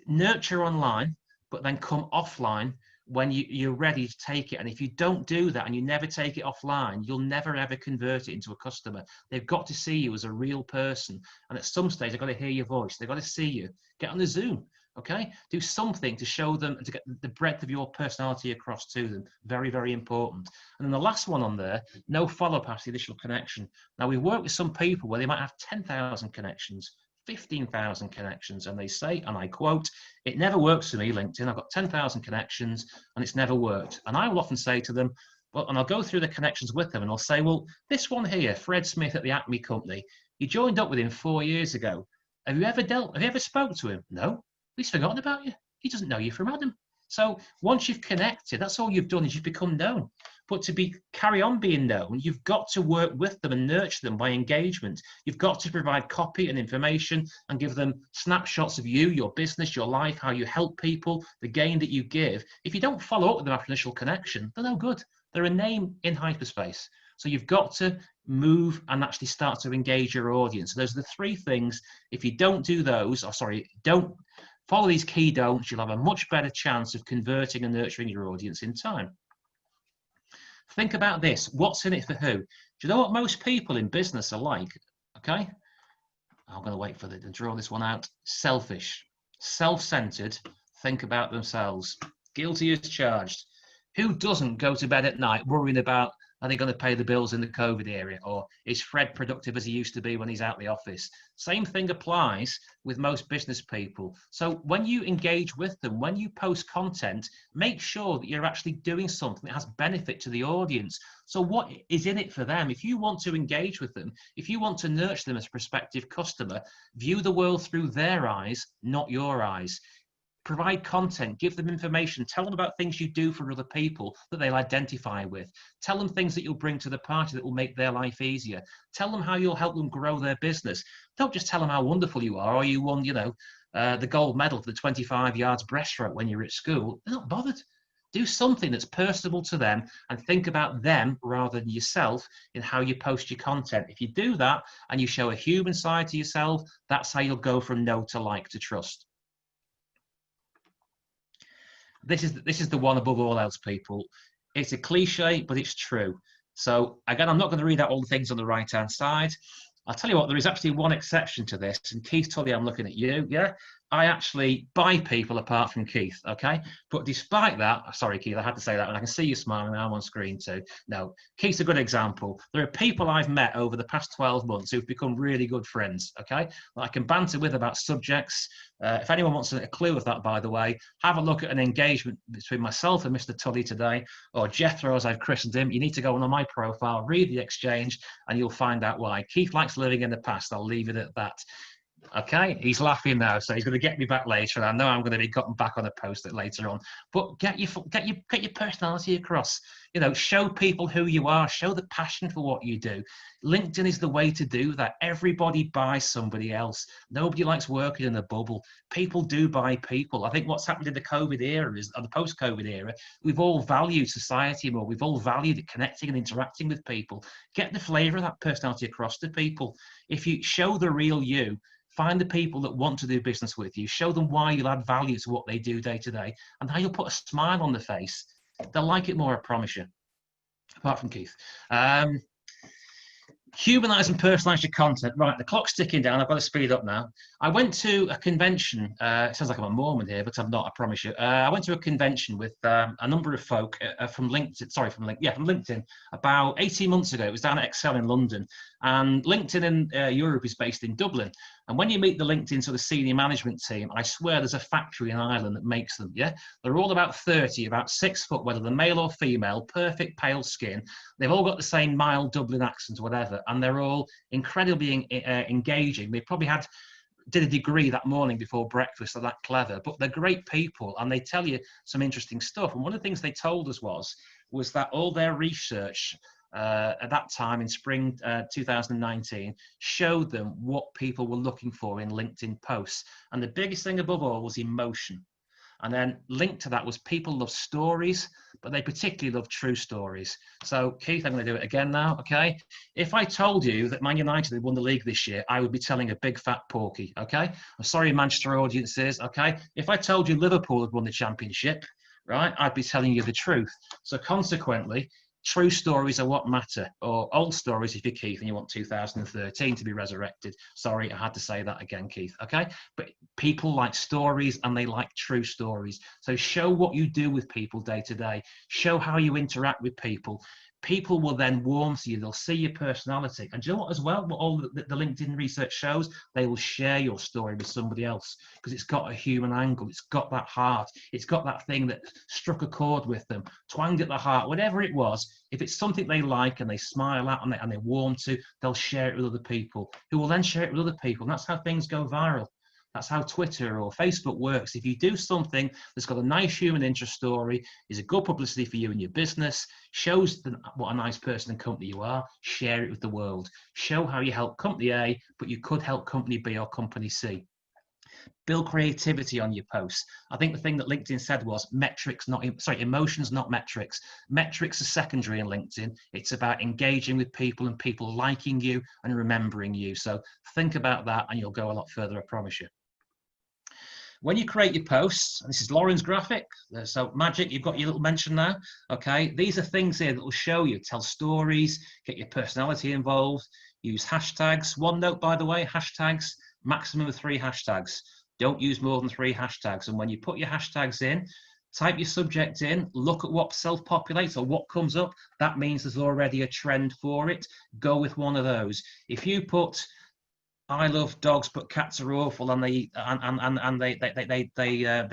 nurture online, but then come offline when you're ready to take it. And if you don't do that and you never take it offline, you'll never ever convert it into a customer. They've got to see you as a real person. And at some stage, they've got to hear your voice. They've got to see you. Get on the Zoom, okay? Do something to show them, to get the breadth of your personality across to them. Very, very important. And then the last one on there, no follow-up after the initial connection. Now, we work with some people where they might have 10,000 connections, 15,000 connections, and they say, and I quote, it never works for me, LinkedIn. I've got 10,000 connections and it's never worked. And I will often say to them, well, and I'll go through the connections with them and I'll say, well, this one here, Fred Smith at the Acme Company, you joined up with him 4 years ago. Have you ever spoke to him? No, he's forgotten about you. He doesn't know you from Adam. So once you've connected, that's all you've done is you've become known. But to carry on being known, you've got to work with them and nurture them by engagement. You've got to provide copy and information and give them snapshots of you, your business, your life, how you help people, the gain that you give. If you don't follow up with them after initial connection, they're no good. They're a name in hyperspace. So you've got to move and actually start to engage your audience. So those are the three things. If you don't do those, don't follow these key don'ts, you'll have a much better chance of converting and nurturing your audience in time. Think about this. What's in it for who? Do you know what most people in business are like? Okay. I'm going to wait for them to draw this one out. Selfish, self-centered, think about themselves. Guilty as charged. Who doesn't go to bed at night worrying about, are they going to pay the bills in the COVID area? Or is Fred productive as he used to be when he's out the office? Same thing applies with most business people. So when you engage with them, when you post content, make sure that you're actually doing something that has benefit to the audience. So what is in it for them? If you want to engage with them, if you want to nurture them as a prospective customer, view the world through their eyes, not your eyes. Provide content, give them information, tell them about things you do for other people that they'll identify with. Tell them things that you'll bring to the party that will make their life easier. Tell them how you'll help them grow their business. Don't just tell them how wonderful you are, or you won, the gold medal for the 25 yards breaststroke when you're at school. They're not bothered. Do something that's personable to them and think about them rather than yourself in how you post your content. If you do that and you show a human side to yourself, that's how you'll go from no to like to trust. This is the one above all else, people. It's a cliche, but it's true. So again, I'm not going to read out all the things on the right-hand side. I'll tell you what, there is actually one exception to this. And Keith Tully, I'm looking at you, yeah? I actually buy people apart from Keith, okay? But despite that, sorry, Keith, I had to say that, and I can see you smiling now, I'm on screen too. No, Keith's a good example. There are people I've met over the past 12 months who've become really good friends, okay? That I can banter with about subjects. If anyone wants a clue of that, by the way, have a look at an engagement between myself and Mr. Tully today, or Jethro, as I've christened him. You need to go on my profile, read the exchange, and you'll find out why. Keith likes living in the past. I'll leave it at that. Okay, he's laughing now, so he's going to get me back later, and I know I'm going to be gotten back on a post-it later on. But get your personality across. You know, show people who you are. Show the passion for what you do. LinkedIn is the way to do that. Everybody buys somebody else. Nobody likes working in a bubble. People do buy people. I think what's happened in the COVID era or the post-COVID era, we've all valued society more. We've all valued connecting and interacting with people. Get the flavour of that personality across to people. If you show the real you, find the people that want to do business with you, show them why you'll add value to what they do day to day, and how you'll put a smile on their face. They'll like it more, I promise you. Apart from Keith. Humanize and personalize your content. Right, the clock's ticking down. I've got to speed up now. I went to a convention. It sounds like I'm a Mormon here, but I'm not, I promise you. I went to a convention with a number of folk from LinkedIn. Sorry, from LinkedIn. About 18 months ago. It was down at Excel in London, and LinkedIn in Europe is based in Dublin. And when you meet the LinkedIn sort of senior management team, I swear there's a factory in Ireland that makes them. Yeah, they're all about 30, about 6 foot, whether they're male or female, perfect pale skin. They've all got the same mild Dublin accent or whatever, and they're all incredibly engaging. They probably did a degree that morning before breakfast. They're that clever, but they're great people, and they tell you some interesting stuff. And one of the things they told us was that all their research at that time in spring 2019 showed them what people were looking for in LinkedIn posts. And the biggest thing above all was emotion. And then linked to that was people love stories, but they particularly love true stories. So Keith, I'm going to do it again now, okay? If I told you that Man United had won the league this year, I would be telling a big fat porky, okay? I'm sorry, Manchester audiences, okay? If I told you Liverpool had won the championship, right, I'd be telling you the truth. So consequently, true stories are what matter, or old stories if you're Keith and you want 2013 to be resurrected. Sorry, I had to say that again, Keith, okay? But people like stories and they like true stories. So show what you do with people day to day. Show how you interact with people. People will then warm to you. They'll see your personality. And do you know what as well? What all the LinkedIn research shows? They will share your story with somebody else because it's got a human angle. It's got that heart. It's got that thing that struck a chord with them, twanged at the heart, whatever it was. If it's something they like and they smile at and they warm to, they'll share it with other people who will then share it with other people. And that's how things go viral. That's how Twitter or Facebook works. If you do something that's got a nice human interest story, is a good publicity for you and your business, shows what a nice person and company you are, share it with the world. Show how you help company A, but you could help company B or company C. Build creativity on your posts. I think the thing that LinkedIn said was emotions, not metrics. Metrics are secondary in LinkedIn. It's about engaging with people and people liking you and remembering you. So think about that and you'll go a lot further, I promise you. When you create your posts, and this is Lauren's graphic, so magic, you've got your little mention now, okay? These are things here that will show you, tell stories, get your personality involved, use hashtags. One note, by the way, hashtags, maximum of 3 hashtags. Don't use more than 3 hashtags. And when you put your hashtags in, type your subject in, look at what self-populates or what comes up. That means there's already a trend for it. Go with one of those. If you put I love dogs, but cats are awful, and they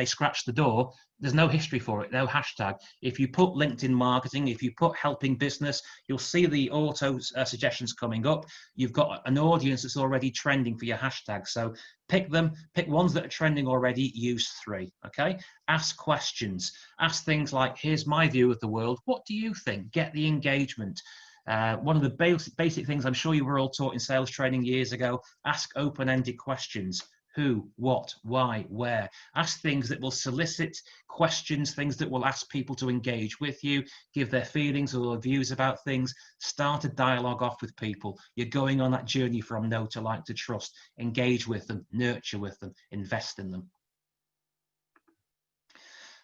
scratch the door. There's no history for it, no hashtag. If you put LinkedIn marketing, if you put helping business, you'll see the auto suggestions coming up. You've got an audience that's already trending for your hashtag. So pick them, pick ones that are trending already, use 3, okay? Ask questions. Ask things like, here's my view of the world. What do you think? Get the engagement. One of the basic things I'm sure you were all taught in sales training years ago, ask open-ended questions. Who, what, why, where. Ask things that will solicit questions, things that will ask people to engage with you, give their feelings or views about things. Start a dialogue off with people. You're going on that journey from know to like to trust. Engage with them, nurture with them, invest in them.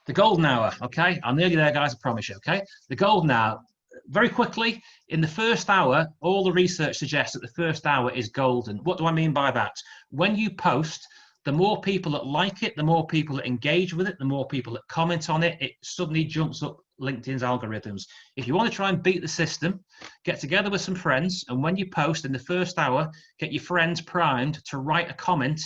The golden hour, okay? I'm nearly there, guys, I promise you, okay? The golden hour. Very quickly, in the first hour, all the research suggests that the first hour is golden. What do I mean by that? When you post, the more people that like it, the more people that engage with it, the more people that comment on it, it suddenly jumps up LinkedIn's algorithms. If you want to try and beat the system, get together with some friends, and when you post in the first hour, get your friends primed to write a comment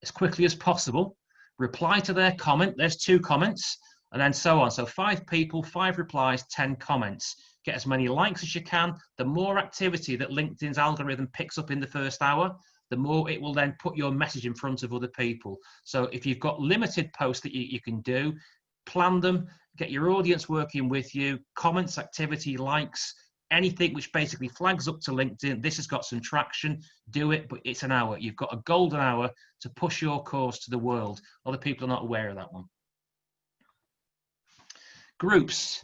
as quickly as possible, reply to their comment, there's 2 comments, and then so on. So 5 people, 5 replies, 10 comments. Get as many likes as you can. The more activity that LinkedIn's algorithm picks up in the first hour, the more it will then put your message in front of other people. So if you've got limited posts that you can do, plan them, get your audience working with you, comments, activity, likes, anything which basically flags up to LinkedIn. This has got some traction, do it, but it's an hour. You've got a golden hour to push your cause to the world. Other people are not aware of that one. Groups.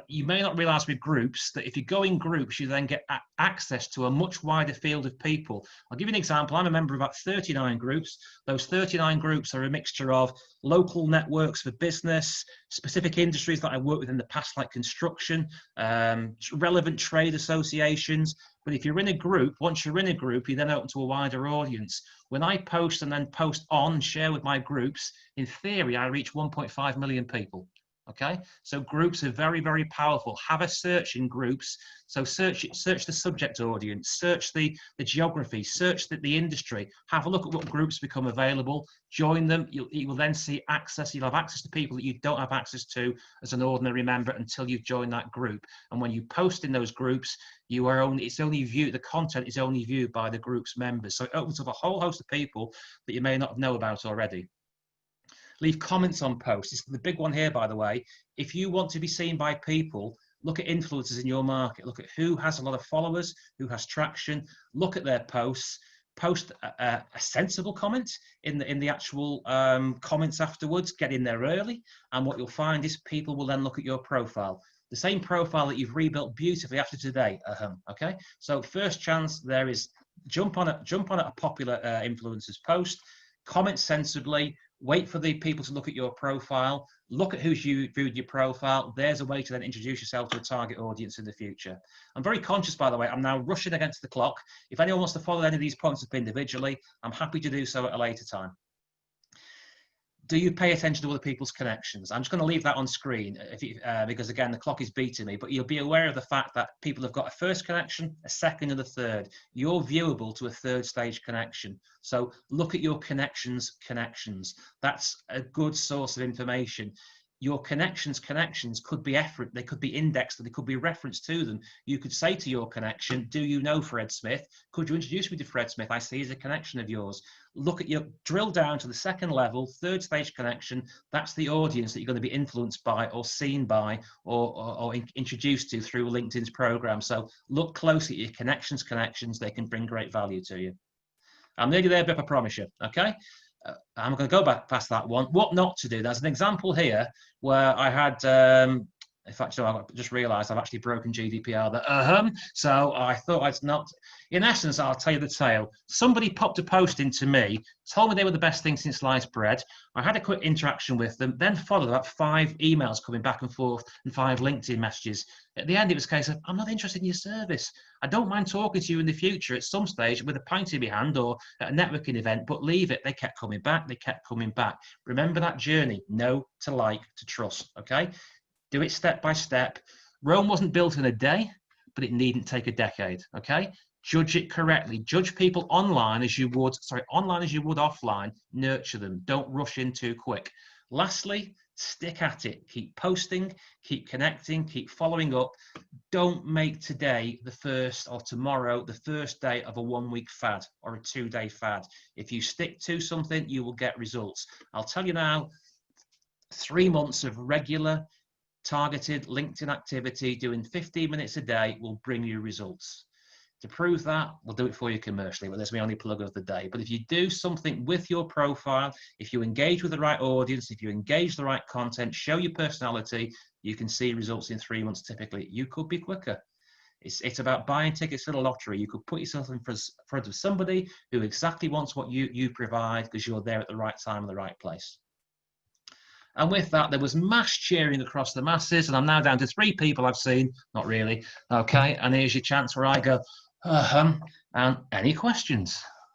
You may not realize with groups that if you go in groups, you then get access to a much wider field of people. I'll give you an example. I'm a member of about 39 groups. Those 39 groups are a mixture of local networks for business, specific industries that I worked with in the past, like construction, relevant trade associations. But if you're in a group, once you're in a group, you then open to a wider audience. When I post and then post on, share with my groups, in theory, I reach 1.5 million people. Okay, so groups are very, very powerful. Have a search in groups. So search the subject audience, search the geography, search the industry. Have a look at what groups become available. Join them. You will then see access. You'll have access to people that you don't have access to as an ordinary member until you've joined that group. And when you post in those groups, it's only viewed. The content is only viewed by the group's members. So it opens up a whole host of people that you may not know about already. Leave comments on posts. It's the big one here, by the way. If you want to be seen by people, look at influencers in your market. Look at who has a lot of followers, who has traction. Look at their posts. Post a sensible comment in the actual comments afterwards. Get in there early. And what you'll find is people will then look at your profile. The same profile that you've rebuilt beautifully after today. Okay. So first chance there is jump on a popular influencer's post. Comment sensibly. Wait for the people to look at your profile, look at who's viewed your profile. There's a way to then introduce yourself to a target audience in the future. I'm very conscious, by the way, I'm now rushing against the clock. If anyone wants to follow any of these points up individually, I'm happy to do so at a later time. Do you pay attention to other people's connections? I'm just going to leave that on screen because, again, the clock is beating me, but you'll be aware of the fact that people have got a first connection, a second and a third. You're viewable to a third stage connection. So look at your connections. That's a good source of information. Your connections could be efforent, they could be indexed, they could be referenced to them. You could say to your connection, do you know Fred Smith? Could you introduce me to Fred Smith? I see he's a connection of yours. Look at your, drill down to the second level, third stage connection. That's the audience that you're going to be influenced by or seen by or introduced to through LinkedIn's program. So look closely at your connections, they can bring great value to you. I'm nearly there, but I promise you, okay? I'm going to go back past that one. What not to do. There's an example here where I had, in fact, I just realised I've actually broken GDPR. So I thought I'd not. In essence, I'll tell you the tale. Somebody popped a post into me, told me they were the best thing since sliced bread. I had a quick interaction with them, then followed about 5 emails coming back and forth and 5 LinkedIn messages. At the end, it was a case of, I'm not interested in your service. I don't mind talking to you in the future at some stage with a pint in my hand or at a networking event, but leave it. They kept coming back. They kept coming back. Remember that journey. Know, to like, to trust. Okay? Do it step by step. Rome wasn't built in a day, but it needn't take a decade. Okay? Judge it correctly. Judge people online as you would offline. Nurture them. Don't rush in too quick. Lastly, stick at it. Keep posting, keep connecting, keep following up. Don't make today the first or tomorrow the first day of a 1-week fad or a 2-day fad. If you stick to something, you will get results. I'll tell you now, 3 months of regular targeted LinkedIn activity, doing 15 minutes a day will bring you results. To prove that, we'll do it for you commercially, but there's my only plug of the day. But if you do something with your profile, if you engage with the right audience, if you engage the right content, show your personality, you can see results in 3 months typically. You could be quicker. It's about buying tickets to the lottery. You could put yourself in front of somebody who exactly wants what you provide because you're there at the right time in the right place. And with that, there was mass cheering across the masses, and I'm now down to 3 people I've seen. Not really. Okay, and here's your chance where I go, and any questions?